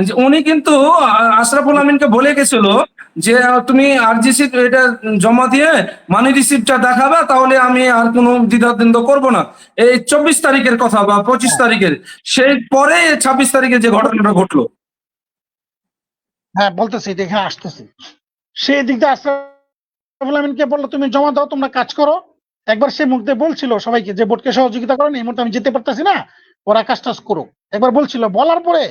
যে উনি কিন্তু আশরাফুল আমিনকে বলে গেছিল যে তুমি আরজিসি এটা জমা দিয়ে মানি রিসিপ্টটা দেখাবে, তাহলে আমি আর কোনো দ্বিধাদ্বন্দ্ব করবো না। এই 24 তারিখের কথা বা 25 তারিখের, সেই পরে 26 তারিখে যে ঘটনাটা ঘটলো।
হ্যাঁ বলতেছি, এটা এখানে আসতেছি। সেই দিক দিয়ে আশরাফুল আমিনকে বললো তুমি জমা দাও, তোমরা কাজ করো। একবার সে মুখ দিয়ে বলছিল সবাইকে যে বোর্ডকে সহযোগিতা করেন, এই মুহূর্তে আমি যেতে পারতেছি না, ওরা কাজ টাজ করো। একবার বলছিল, বলার পরে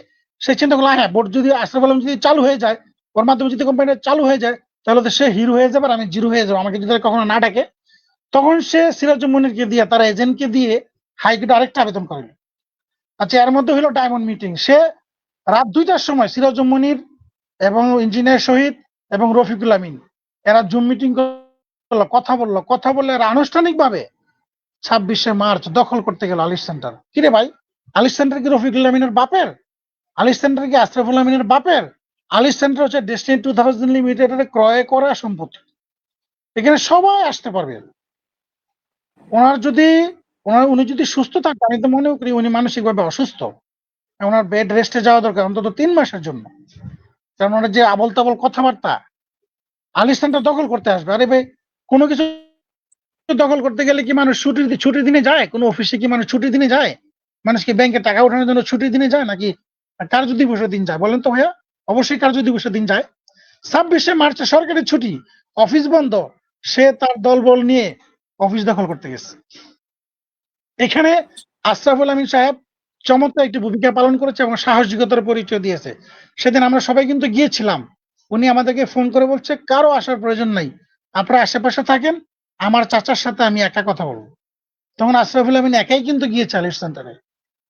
সে চিন্তা করলো হ্যাঁ বোর্ড যদি আশরাফুল আমিন যদি চালু হয়ে যায়, ওর মাধ্যমে যদি কোম্পানিটা চালু হয়ে যায়, তাহলে তো সে হিরো হয়ে যাবে আর আমি জিরো হয়ে যাবো, আমাকে যদি কখনো না ডাকে। তখন সে সিরাজুল মনিরকে দিয়ে, তার এজেন্টকে দিয়ে হাইকোর্টে আরেকটা আবেদন করেন। আচ্ছা, এর মধ্যে হলো ডায়মন্ড মিটিং। সে রাত 2টার সময় সিরাজুল মনির এবং ইঞ্জিনিয়ার শহীদ এবং রফিকুল আমিন এরা জুম মিটিং করলো, কথা বললে এরা আনুষ্ঠানিকভাবে 26শে মার্চ দখল করতে গেল আলিশ সেন্টার। কিরে ভাই, আলিশ সেন্টার কি রফিকুল আমিনের বাপের? আলিশ সেন্টার কি আশরাফুল আমিনের বাপের? আলিশ সেন্টার হচ্ছে ডেস্টিনি 2000 লিমিটেডের ক্রয় করা সম্পত্তি। এখানে সবাই আসতে পারবে। উনি যদি সুস্থ থাকতো, আমি তো মনে করি উনি মানসিকভাবে অসুস্থ, ওনার বেড রেস্টে যাওয়া দরকার অন্তত 3 মাসের জন্য। কারণ ওনার যে আবল তাবল কথাবার্তা, আলিশ সেন্টার দখল করতে আসবে। আরে ভাই, কোনো কিছু দখল করতে গেলে কি মানুষ ছুটির দিনে যায়? কোনো অফিসে কি মানুষ ছুটির দিনে যায়? মানুষ কি ব্যাংকে টাকা ওঠানোর জন্য ছুটির দিনে যায়, নাকি কার্য দিবসের দিন যায়? বলেন তো ভাইয়া। অবশ্যই কার্য দিবসের দিন যায়। 26শে মার্চ সরকারি ছুটি, অফিস বন্ধ, সে তার দলবল নিয়ে অফিস দখল করতে গেছে। এখানে আশরাফুল আমিন সাহেব চমৎকার একটি ভূমিকা পালন করেছে এবং সাহসিকতার পরিচয় দিয়েছে। সেদিন আমরা সবাই কিন্তু গিয়েছিলাম। উনি আমাদেরকে ফোন করে বলছে কারো আসার প্রয়োজন নাই, আপনারা আশেপাশে থাকেন, আমার চাচার সাথে আমি একা কথা বলবো। তখন আশরাফুল আমিন একাই কিন্তু গিয়েছে আলিশ সেন্টারে।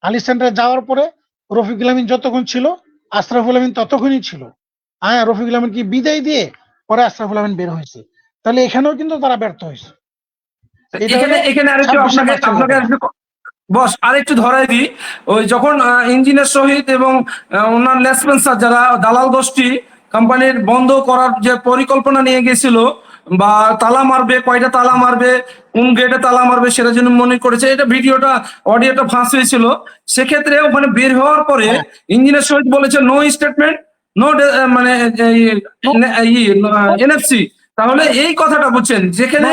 আলিশ সেন্টারে যাওয়ার পরে রফিকুল আমিন যতক্ষণ ছিল, আশরাফুল আমিন ততক্ষণই ছিল। হ্যাঁ, রফিকুল আমিনকে বিদায় দিয়ে পরে আশরাফুল আমিন বের হয়েছে। তাহলে এখানেও কিন্তু তারা ব্যর্থ হয়েছে। এটা হলো
এখানে আরেকটু
26শে মার্চের
আপনাকে
ঘটনা।
বস আরেকটু ধরাই দিই। ওই যখন ইঞ্জিনিয়ার শহীদ এবং ওনার লেসপেন্সার যারা দালাল গোষ্ঠী কোম্পানির বন্ধ করার যে পরিকল্পনা নিয়ে গেছিল, বা তালা মারবে, কয়টা তালা মারবে, কোন গেটে তালা মারবে, সেটা জন্য মনে করেছে, এটা ভিডিওটা অডিওটা ফাঁস হয়েছিল। সেক্ষেত্রে ওখানে বের হওয়ার পরে
হ্যাঁ,
ইঞ্জিনিয়ার শহীদ বলেছে নো স্টেটমেন্ট, নো মানে এনএফসি। তাহলে এই কথাটা বুঝছেন, যেখানে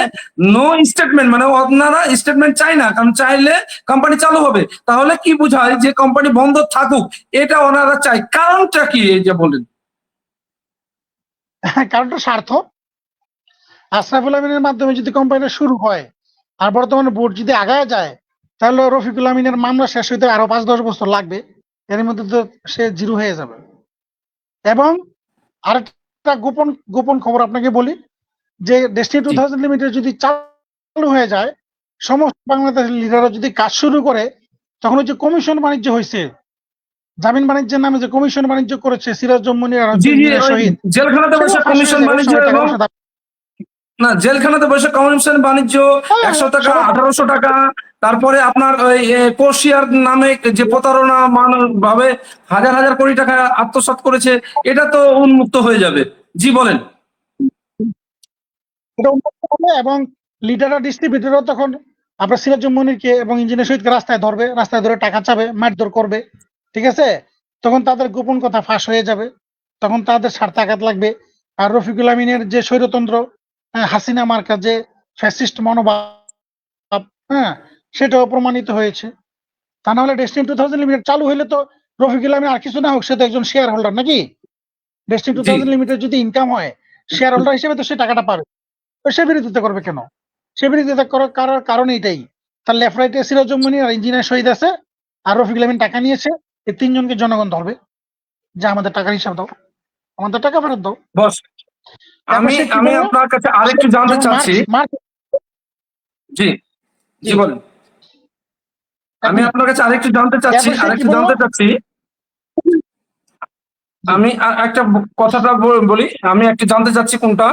নো স্টেটমেন্ট মানে আপনারা স্টেটমেন্ট চাই না, কারণ চাইলে কোম্পানি চালু হবে। তাহলে কি বোঝায় যে কোম্পানি বন্ধ থাকুক, এটা ওনারা চাই। কারণটা কি এই যে বলেন?
কারণটা স্বার্থ। আশরাফুল আমিনের মাধ্যমে যদি কোম্পানিটা শুরু হয় আর বর্তমানে বোর্ড যদি আগায় যায়, তাহলে রফিকুল আমিনের মামলা শেষ হইতে আরো 5-10 বছর লাগবে। এর মধ্যে তো সে জিরো হয়ে যাবে। এবং আরেকটা গোপন গোপন খবর আপনাকে বলি, যে ডেস্টিনি 2000 লিমিটেড যদি চালু হয়ে যায়, সমস্ত বাংলাদেশের লিডাররা যদি কাজ শুরু করে, তখন ওই যে কমিশন বাণিজ্য হয়েছে, জামিন বাণিজ্যের নামে যে কমিশন বাণিজ্য করেছে সিরাজুল মনির আর হচ্ছে
জি
ইঞ্জিনিয়ার
ওই
শহীদ,
জেলখানাতে
সেগুলো
বসে
ফাঁস হয়ে
কমিশন
যাবে,
বাণিজ্য,
সবাই টাকা
এবং
পয়সা
না জেলখানাতে বসে কমিশন বাণিজ্য,
হ্যাঁ,
100 টাকা,
সবাই
1800 টাকা, তারপরে আপনার ওই কোশিয়ার নামে যে প্রতারণা ভাবে হাজার হাজার কোটি টাকা আত্মসাৎ করেছে, এটা তো উন্মুক্ত হয়ে যাবে। জি বলেন।
এটা উন্নত হবে। এবং লিডাররা ডিস্ট্রিবিউটররা তখন আপনার সিরাজুল মনিরকে এবং ইঞ্জিনিয়ার শহীদকে রাস্তায় ধরবে, রাস্তায় ধরে টাকা চাবে, মারধর করবে। ঠিক আছে, তখন তাদের গোপন কথা ফাঁস হয়ে যাবে, তখন তাদের স্বার্থে আঘাত লাগবে। আর রফিকুল আমিনের যে স্বৈরতন্ত্র, হাসিনা মার্কা যে ফ্যাসিস্ট মনোভাব, হ্যাঁ, সেটাও প্রমাণিত হয়েছে। তা না হলে ডেস্টিনি 2000 লিমিটেড চালু হইলে তো রফিকুল আমিন আর কিছু না হোক, সে তো একজন শেয়ার হোল্ডার নাকি? ডেস্টিনি
জি
2000 লিমিটেড যদি ইনকাম হয়, শেয়ার হোল্ডার হিসেবে তো সে টাকাটা পাবে। তো সে বিরোধিতা করবে কেন? সে বিরোধিতা করার কারণ এটাই, তার লেফট রাইটে সিরাজুল মনির আর ইঞ্জিনিয়ার শহীদ আছে, আর রফিকুল আমিন টাকা নিয়েছে। এই 3জনকে জনগণ ধরবে যে আমাদের টাকার হিসাব দাও, আমাদের টাকা ফেরত দাও।
বস,
তারপর
আমি
সে কি
আমি
করলো?
আপনার কাছে আরেকটু জানতে
যেমন মার্চ
চাচ্ছি।
মার্চ
জি জি
জি,
বলেন।
এক
আমি
মিনিট।
আপনার কাছে আরেকটু জানতে চাচ্ছি,
এরপর সে কি বললো? জি,
আমি একটা কথাটা বলি, আমি একটু জানতে চাচ্ছি কোনটা,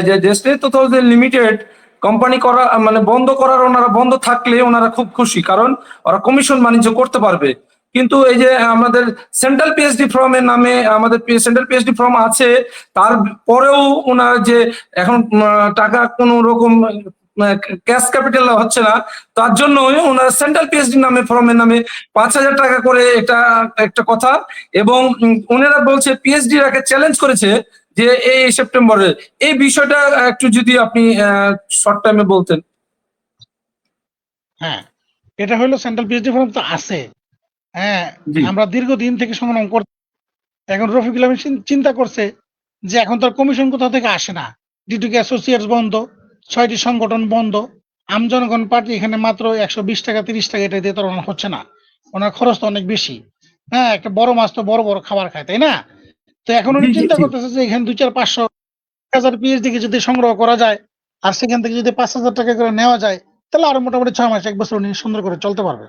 যে ডেস্টিনি 2000 লিমিটেড কোম্পানি করা মানে বন্ধ করার, ওনারা বন্ধ থাকলে ওনারা খুব খুশি, কারণ ওরা কমিশন বাণিজ্য করতে পারবে। কিন্তু এই যে আমাদের সেন্ট্রাল পিএইচডি ফর্মের নামে আমাদের সেন্ট্রাল পিএইচডি ফর্ম আছে, তারপরেও ওনার যে এখন টাকা কোনো রকম ক্যাশ ক্যাপিটাল হচ্ছে না, তার জন্য ওনার সেন্ট্রাল পিএইচডি নামে ফর্মের নামে 5,000 টাকা করে এটা একটা কথা। এবং ওনারা বলছে পিএইচডি রাকে চ্যালেঞ্জ করেছে যে এই সেপ্টেম্বরে, এই বিষয়টা একটু যদি আপনি শর্ট টাইমে বলতেন।
হ্যাঁ, এটা হলো সেন্ট্রাল পিএইচডি ফর্ম তো আছে। হ্যাঁ,
জি
আমরা দীর্ঘদিন থেকে সংগ্রাম করছি। এখন রফিকুল আলম চিন্তা করছে যে এখন তার কমিশন কোথাও থেকে আসে না। ডিটুকে অ্যাসোসিয়েটস বন্ধ, 6টি সংগঠন বন্ধ। জনগণ পার্টি এখানে মাত্র 120 টাকা 30 টাকা এটা দিয়ে তো হচ্ছে না। ওনার খরচ তো অনেক বেশি। হ্যাঁ, একটা বড় মাছ তো বড় বড় খাবার খায়, তাই না? তো এখন উনি
জি জি
চিন্তা
জি
করতেছে যে এখানে 2, 4, 500 পিএইচডি কে যদি সংগ্রহ করা যায়, আর সেখান থেকে যদি 5,000 টাকা করে নেওয়া যায়, তাহলে আরো মোটামুটি 6 মাস 1 বছর উনি সুন্দর করে চলতে পারবে।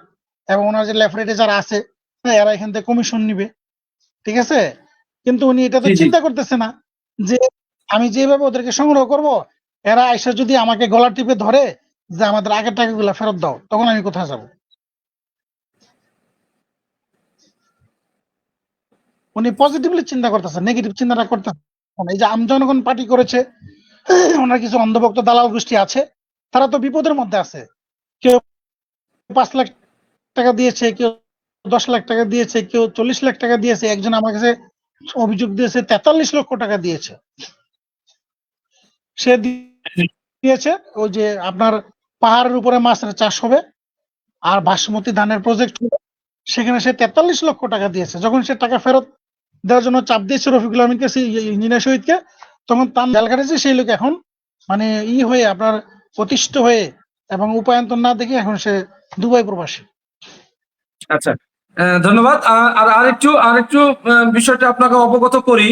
এবং ওনার যে লেফটেটে যারা আছে, হ্যাঁ, এরা এখান থেকে কমিশন নিবে। ঠিক আছে? কিন্তু উনি এটা তো
জি জি
চিন্তা করতেছে না যে আমি যেভাবে ওদেরকে সংগ্রহ করব, এরা আইসা যদি আমাকে গলা টিপে ধরে যে আমাদের আগের টাকাগুলো ফেরত দাও, তখন আমি কোথায় যাব? উনি পজিটিভলি চিন্তা করতেছেন, নেগেটিভ চিন্তাটা করতেছেন না। এই যে জনগণ পার্টি করেছে, ওনার কিছু অন্ধভক্ত দালাল গোষ্ঠী আছে, তারা তো বিপদের মধ্যে আছে। কেউ 5 লাখ টাকা দিয়েছে, কেউ 10 লাখ টাকা দিয়েছে, কেউ 40 লাখ টাকা দিয়েছে। একজন আমার কাছে অভিযোগ দিয়েছে 43 লক্ষ টাকা দিয়েছে। সে দিয়েছে ওই যে আপনার পাহাড়ের উপরে মাছের চাষ হবে আর বাসমতি ধানের প্রজেক্ট হবে, সেখানে সে 43 লক্ষ টাকা দিয়েছে। যখন সে টাকা ফেরত দেওয়ার জন্য চাপ দিয়েছে রফিকুল আলমীকে, ইঞ্জিনিয়ার শহীদকে, তখন তার জেল খাটেছে সেই লোক এখন মানে হয়ে আপনার প্রতিষ্ঠিত হয়ে এবং উপায়ন্তর না দেখে এখন সে দুবাই প্রবাসী।
আচ্ছা, ধন্যবাদ। আর আরেকটু আরেকটু বিষয়টা আপনাকে অবগত করি,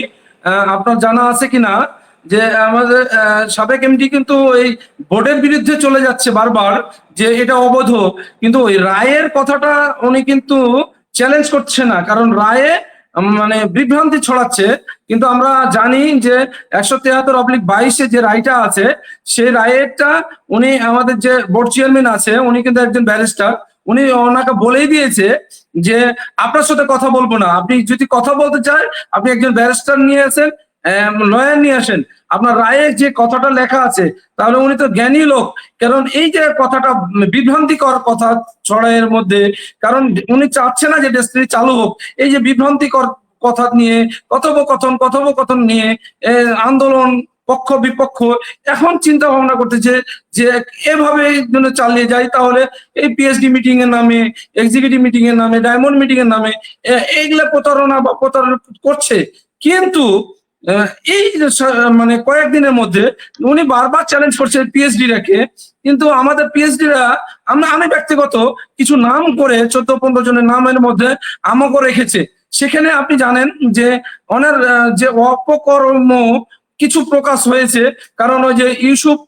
আপনার জানা আছে কিনা যে আমাদের সাবেক এমডি কিন্তু এই বোর্ডের বিরুদ্ধে চলে যাচ্ছে বারবার যে এটা অবৈধ, কিন্তু ওই রায়ের কথাটা উনি কিন্তু চ্যালেঞ্জ করছে না, কারণ রায়ে মানে বিভ্রান্তি ছড়াচ্ছে। কিন্তু আমরা জানি যে 173/22 যে রায়টা আছে, সেই রায়েরটা উনি আমাদের যে বোর্ড চেয়ারম্যান আছে, উনি কিন্তু একজন ব্যারিস্টার, উনি ওনাকে বলেই দিয়েছে যে আপনার সাথে কথা বলবো না, আপনি যদি কথা বলতে চান আপনি একজন ব্যারিস্টার নিয়ে আসেন, লয়ার নিয়ে আসেন, আপনার রায়ে যে কথাটা লেখা আছে, তাহলে উনি তো জ্ঞানী লোক। কারণ এই যে কথাটা বিভ্রান্তিকর কথা ছড়ায় এর মধ্যে, কারণ উনি চাচ্ছে না যে ডেস্টিনি চালু হোক। এই যে বিভ্রান্তিকর কথা নিয়ে কথোপকথন নিয়ে আন্দোলন পক্ষ বিপক্ষ এখন চিন্তা ভাবনা করতেছে যে এভাবে যদি চালিয়ে যায় তাহলে এই পিএইচডি মিটিং এর নামে, এক্সিকিউটিভ মিটিং এর নামে, ডায়মন্ড মিটিং এর নামে এইগুলা প্রতারণা করছে। কিন্তু এই যে মানে কয়েকদিনের মধ্যে উনি বারবার চ্যালেঞ্জ করছে পিএইচডি রাকে, কিন্তু আমাদের পিএইচডিরা আমি ব্যক্তিগত কিছু নাম করে 14-15 জনের নামের মধ্যে আমাকেও রেখেছে। সেখানে আপনি জানেন যে ওনার যে অপকর্ম কিছু প্রকাশ হয়েছে, কারণ ওই যে ইউসুফ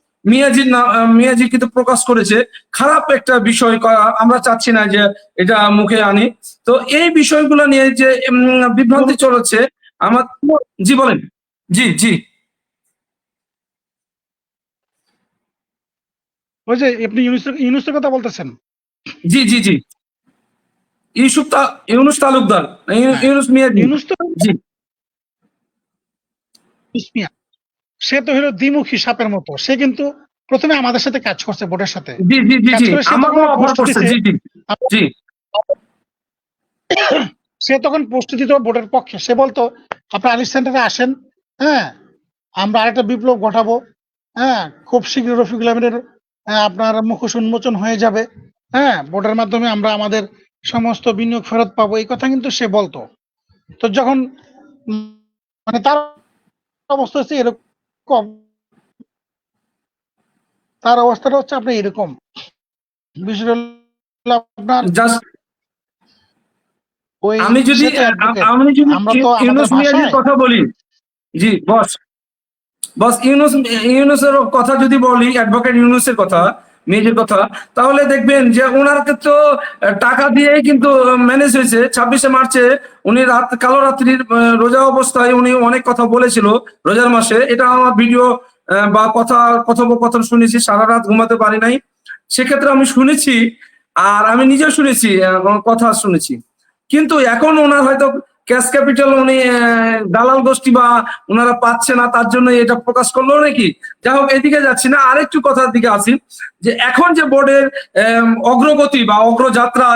মিয়াজি কিন্তু প্রকাশ করেছে খারাপ একটা বিষয়, আমরা চাচ্ছি না যে এটা মুখে আনি। তো এই বিষয়গুলো নিয়ে যে বিভ্রান্তি চলেছে আমার। জি বলেন। জি জি
ওই যে আপনি ইউনুসের কথা বলতেছেন।
জি জি জি ইউনুস তালুকদার,
হ্যাঁ,
ইউনুস মিয়াজি।
ইউনুস তো
জি
মিয়া, সে তো হলো দ্বিমুখী সাপের মতো। সে কিন্তু প্রথমে আমাদের সাথে কাজ করছে, বোর্ডের সাথে
জি জি জি
কাজ
জি
করে সে তখন
আমাকেও অফার
পোস্ট
করছে।
দিছে।
জি জি জি
সে তখন পোস্ট দিত বোর্ডের পক্ষে। সে বলতো আপনি আলিফ সেন্টারে আসেন, হ্যাঁ, আমরা আরেকটা বিপ্লব ঘটাবো, হ্যাঁ, খুব শীঘ্র রফিকুল আহমেদের আপনার মুখোশ উন্মোচন হয়ে যাবে, হ্যাঁ, বোর্ডের মাধ্যমে আমরা আমাদের সমস্ত বিনিয়োগ ফেরত পাবো, এই কথা কিন্তু সে বলতো। তো যখন মানে তার অবস্থা হচ্ছে এরকম, তার অবস্থাটা হচ্ছে আপনার এরকম বিষয়টা হলো আপনার
জাস্ট
ওই
আমি যদি
সে তো অ্যাডভোকেট,
আমি যদি
আমরা তো আমাদের
ইউনুস মিয়াজির
ভাষায়
কথা বলি। জি বস, বস ইউনুসের কথা যদি বলি, অ্যাডভোকেট ইউনুসের কথা, মেয়েদের কথা, তাহলে দেখবেন যে ওনার তো টাকা দিয়েই কিন্তু ম্যানেজ হয়েছে। 26শে মার্চে উনি কালো রাত্রির রোজা অবস্থায় উনি অনেক কথা বলেছিল রোজার মাসে, এটা আমার ভিডিও বা কথোপকথন শুনেছি, সারা রাত ঘুমাতে পারি নাই। সেক্ষেত্রে আমি শুনেছি, আর আমি নিজেও শুনেছি, কথা শুনেছি। কিন্তু এখন ওনার হয়তো ক্যাশ ক্যাপিটাল উনি দালাল গোষ্ঠী বা ওনারা পাচ্ছে না, তার জন্য এটা প্রকাশ করলো নাকি। যাই হোক, এদিকে যাচ্ছি না, আরেকটু কথার দিকে আসি, যে এখন যে বোর্ডের অগ্রগতি বা অগ্রযাত্রা,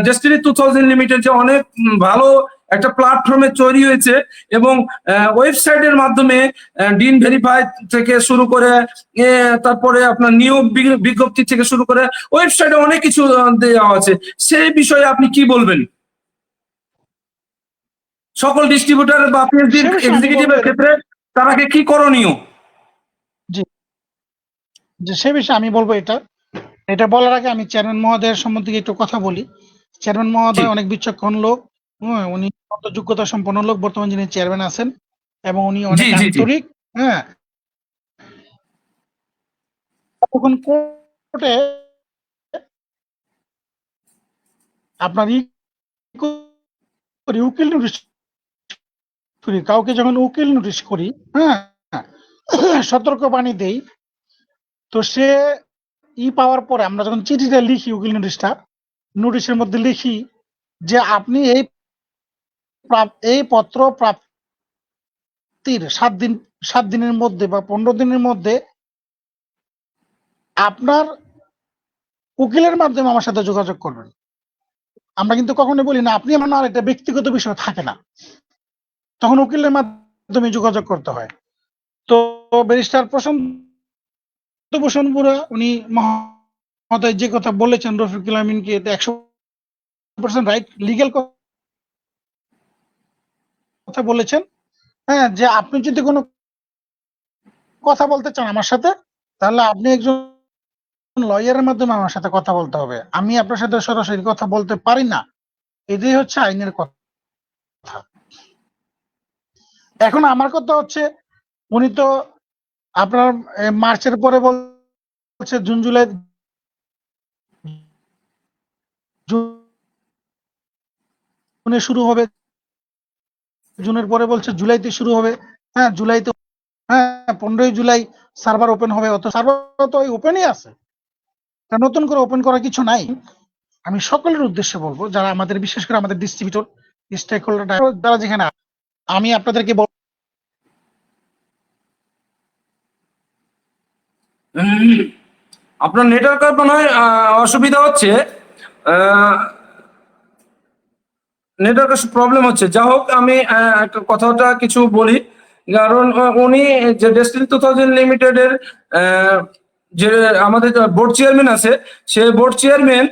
ডেস্টিনি 2000 লিমিটেড যে অনেক ভালো একটা প্ল্যাটফর্মে তৈরি হয়েছে, এবং ওয়েবসাইটের মাধ্যমে ডিন ভেরিফাই থেকে শুরু করে তারপরে আপনার নিয়োগ বিজ্ঞপ্তি থেকে শুরু করে ওয়েবসাইটে অনেক কিছু দেওয়া আছে, সেই বিষয়ে আপনি কি বলবেন? সকল ডিস্ট্রিবিউটর বা পিএসডির
সে বিষয়ে আমি বলবো
এক্সিকিউটিভের ক্ষেত্রে তারাকে কি করণীয়?
জি, যে সে বিষয়ে আমি বলবো এটা বলার আগে আমি চেয়ারম্যান মহোদয়ের সম্বন্ধে একটু কথা বলি। চেয়ারম্যান
জি,
মহোদয় অনেক বিচক্ষণ লোক, উনি অত্যন্ত যোগ্যতা সম্পন্ন লোক, বর্তমান যিনি চেয়ারম্যান আছেন, এবং উনি
জি,
অনেক
জি, জি,
আন্তরিক। হ্যাঁ, তখন কোর্টে আপনার করি, উকিল নোটিশ করি, কাউকে যখন উকিল নোটিশ করি, হ্যাঁ, সতর্ক বাণী দেই, তো সে পাওয়ার পরে আমরা যখন চিঠিটা লিখি, উকিল নোটিশের মধ্যে লিখি যে আপনি এই পত্র প্রাপ্তির 7 দিনের মধ্যে বা 15 দিনের মধ্যে আপনার উকিলের মাধ্যমে আমার সাথে যোগাযোগ করবেন। আমরা কিন্তু কখনোই বলি না আপনি আমার, না, এটা ব্যক্তিগত বিষয় থাকে না, তখন উকিলের মাধ্যমে যোগাযোগ করতে হয়। তো ব্যারিস্টার প্রশান্ত ভূষণ বড়ুয়া উনি মহোদয় যে কথা বলেছেন রফিকুল আমিনকে, এটা 100% রাইট, লিগ্যাল কথা বলেছেন। হ্যাঁ, যে আপনি যদি কোনো কথা বলতে চান আমার সাথে, তাহলে আপনি একজন লয়ারের মাধ্যমে আমার সাথে কথা বলতে হবে, আমি আপনার সাথে সরাসরি কথা বলতে পারি না। এটাই হচ্ছে আইনের কথা। এখন আমার কথা হচ্ছে, উনি তো আপনার মার্চের পরে বলছে জুন জুলাই, জুনে শুরু হবে, জুনের পরে বলছে জুলাইতে শুরু হবে। হ্যাঁ, জুলাইতে, হ্যাঁ, 15ই জুলাই সার্ভার ওপেন হবে, অত সার্ভার তো ওপেনই আছে, তা নতুন করে ওপেন করার কিছু নাই। আমি সকলের উদ্দেশ্যে বলবো, যারা আমাদের, বিশেষ করে আমাদের ডিস্ট্রিবিউটর, স্টেক হোল্ডার, যারা যেখানে আমি আপনাদেরকে
আপনার নেটওয়ার্কের মনে হয় অসুবিধা হচ্ছে, নেটওয়ার্কের প্রবলেম হচ্ছে। যা হোক, আমি কথাটা কিছু বলি, কারণ উনি যে ডেস্টিনি 2000 লিমিটেডের যে আমাদের বোর্ড চেয়ারম্যান আছে, সে বোর্ড চেয়ারম্যান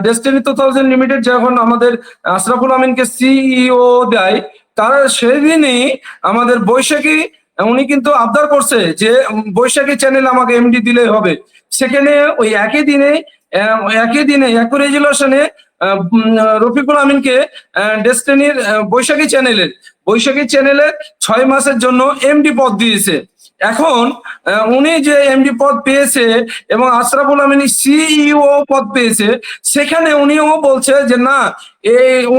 ডেস্টিনি 2000 লিমিটেড যখন আমাদের আশরাফুল আমিনকে সিইও দেয়, তার সেদিনই আমাদের বৈশাখী, উনি কিন্তু আবদার করছে যে বৈশাখী চ্যানেল আমাকে এমডি দিলেই হবে। সেখানে ওই একই দিনে একই রেজুলেশনে রফিকুল আমিনকে ডেস্টিনির বৈশাখী চ্যানেলের 6 মাসের জন্য এমডি পদ দিয়েছে। এখন উনি যে এমডি পদ পেয়েছে এবং আশরাফুল আমিনী সিইও পদ পেয়েছে, সেখানে উনিও বলছে যে না,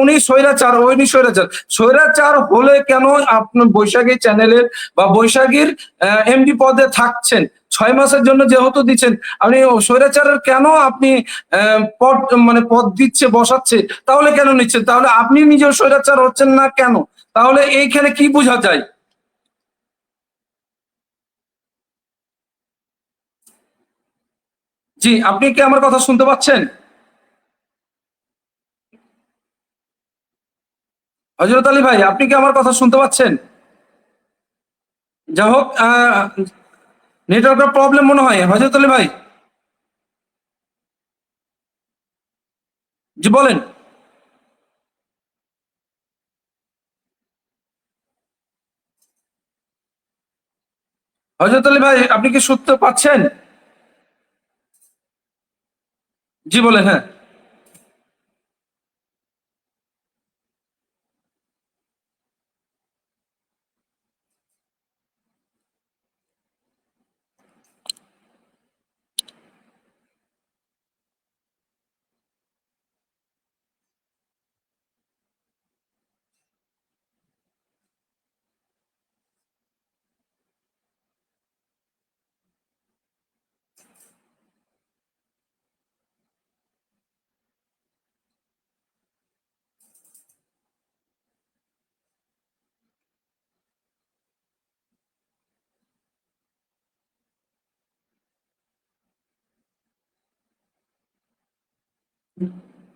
উনি স্বৈরাচার স্বৈরাচার হলে কেন আপনার বৈশাখী চ্যানেলের বা বৈশাখীর এমডি পদে থাকছেন? 6 মাসের জন্য যেহেতু দিচ্ছেন, আপনি স্বৈরাচারের কেন আপনি পদ, মানে পদ দিচ্ছে, বসাচ্ছে, তাহলে কেন নিচ্ছেন? তাহলে আপনি নিজেও স্বৈরাচার হচ্ছেন না কেন? তাহলে এইখানে কি বোঝা যায়? জি, আপনি কি আমার কথা শুনতে পাচ্ছেন? হযরত আলী ভাই, আপনি কি আমার কথা শুনতে পাচ্ছেন? যা হোক, নেটওয়ার্কের প্রবলেম মনে হয়। হযরত আলী ভাই, জি বলেন। হযরত আলী ভাই, আপনি কি শুনতে পাচ্ছেন? জি বলেন, হ্যাঁ।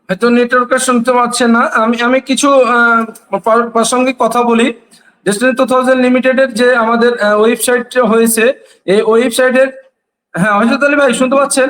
হয়তো নেটওয়ার্কটা শুনতে পাচ্ছেন না। আমি কিছু প্রাসঙ্গিক কথা বলি। ডেস্টিনি 2000 লিমিটেডের যে আমাদের ওয়েবসাইট হয়েছে, এই ওয়েবসাইটের, হ্যাঁ অজিত আলী ভাই শুনতে পাচ্ছেন?